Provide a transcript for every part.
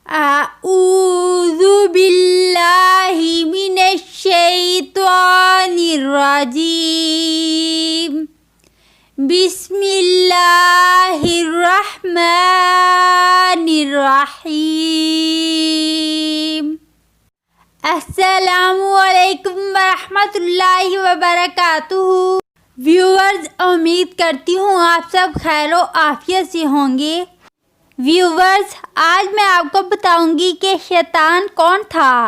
अऊज़ु बिल्लाहि मिनश्शैतानिर्रजीम। बिस्मिल्लाहिर्रहमानिर्रहीम। अस्सलामु अलैकुम वरहमतुल्लाहि वबरकातुहू। व्यूअर्स, उम्मीद करती हूँ आप सब खैर व आफियत से होंगे। व्यूअर्स, आज मैं आपको बताऊंगी कि शैतान कौन था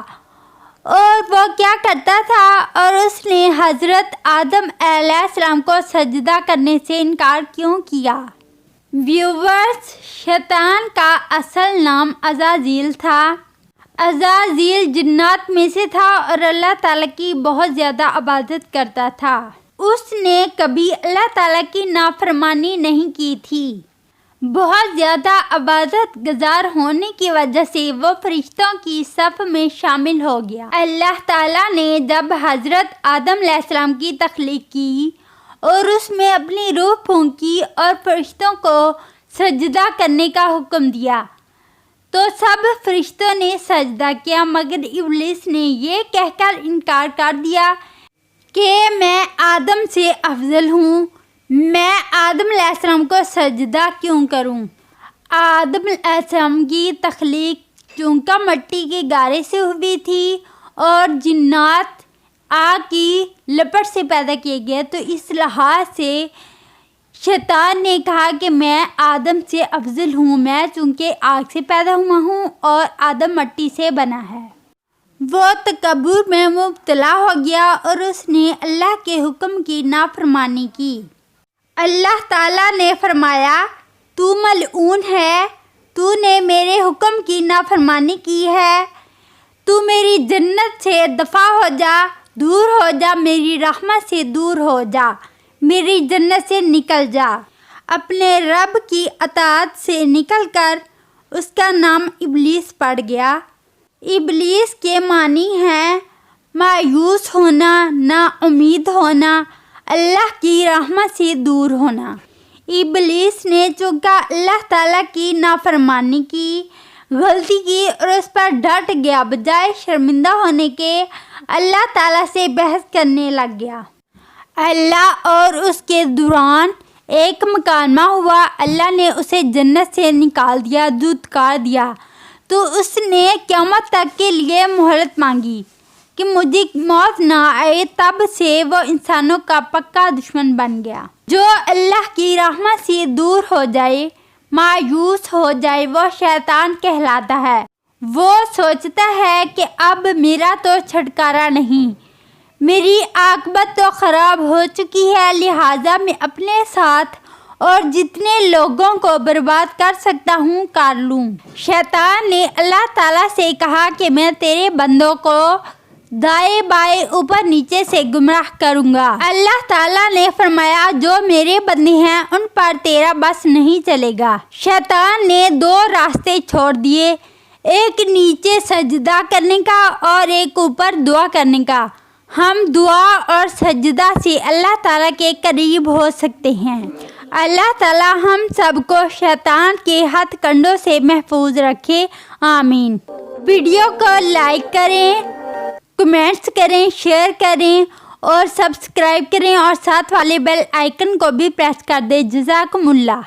और वो क्या करता था और उसने हज़रत आदम अलैहिस्सलाम को सजदा करने से इनकार क्यों किया। व्यूअर्स, शैतान का असल नाम अज़ाज़ील था। अज़ाज़ील जिन्नात में से था और अल्लाह ताला की बहुत ज़्यादा इबादत करता था। उसने कभी अल्लाह ताला की नाफरमानी नहीं की थी। बहुत ज़्यादा इबादत गुजार होने की वजह से वो फरिश्तों की सफ़ में शामिल हो गया। अल्लाह ताला ने जब हज़रत आदम अलैहिस्सलाम की तख्लीक की और उसमें अपनी रूह फूंकी और फरिश्तों को सजदा करने का हुक्म दिया तो सब फरिश्तों ने सजदा किया, मगर इब्लीस ने ये कहकर इनकार कर दिया कि मैं आदम से अफजल हूँ, मैं आदम अलैहिस्सलाम को सजदा क्यों करूं। आदम अलैहिस्सलाम की तख्लीक चूँकि मिट्टी के गारे से हुई थी और जिन्नात आग की लपट से पैदा किए गए, तो इस लिहाज से शैतान ने कहा कि मैं आदम से अफजल हूँ, मैं चूँकि आग से पैदा हुआ हूँ और आदम मिट्टी से बना है। वो तकब्बुर में मुब्तला हो गया और उसने अल्लाह के हुक्म की नाफरमानी की। अल्लाह ताला ने फरमाया, तू मलऊन है, तूने मेरे हुक्म की नाफरमानी की है, तू मेरी जन्नत से दफ़ा हो जा, दूर हो जा, मेरी रहमत से दूर हो जा, मेरी जन्नत से निकल जा। अपने रब की अताअत से निकलकर उसका नाम इब्लीस पड़ गया। इब्लीस के मानी हैं मायूस होना, ना उम्मीद होना, अल्लाह की रहमत से दूर होना। इब्लीस ने चूँकि अल्लाह ताला की नाफरमानी की, गलती की और उस पर डट गया, बजाय शर्मिंदा होने के अल्लाह ताला से बहस करने लग गया। अल्लाह और उसके दौरान एक मुकालमा हुआ। अल्लाह ने उसे जन्नत से निकाल दिया, धुतकार दिया, तो उसने क़यामत तक के लिए मोहलत मांगी कि मुझे मौत ना आए। तब से वो इंसानों का पक्का दुश्मन बन गया। जो अल्लाह की रहमत से दूर हो जाए, मायूस हो जाए, वो शैतान कहलाता है। वो सोचता है कि अब मेरा तो छुटकारा नहीं, मेरी आकबत तो ख़राब हो चुकी है, लिहाजा मैं अपने साथ और जितने लोगों को बर्बाद कर सकता हूँ कर लूँ। शैतान ने अल्लाह ताला से कहा कि मैं तेरे बंदों को दाएं बाएं ऊपर नीचे से गुमराह करूँगा। अल्लाह ताला ने फरमाया, जो मेरे बंदे हैं उन पर तेरा बस नहीं चलेगा। शैतान ने दो रास्ते छोड़ दिए, एक नीचे सजदा करने का और एक ऊपर दुआ करने का। हम दुआ और सजदा से अल्लाह ताला के करीब हो सकते हैं। अल्लाह ताला हम सबको शैतान के हथकंडों से महफूज रखे, आमीन। वीडियो को लाइक करें, कमेंट्स करें, शेयर करें और सब्सक्राइब करें और साथ वाले बेल आइकन को भी प्रेस कर दें। जज़ाकुमुल्लाह।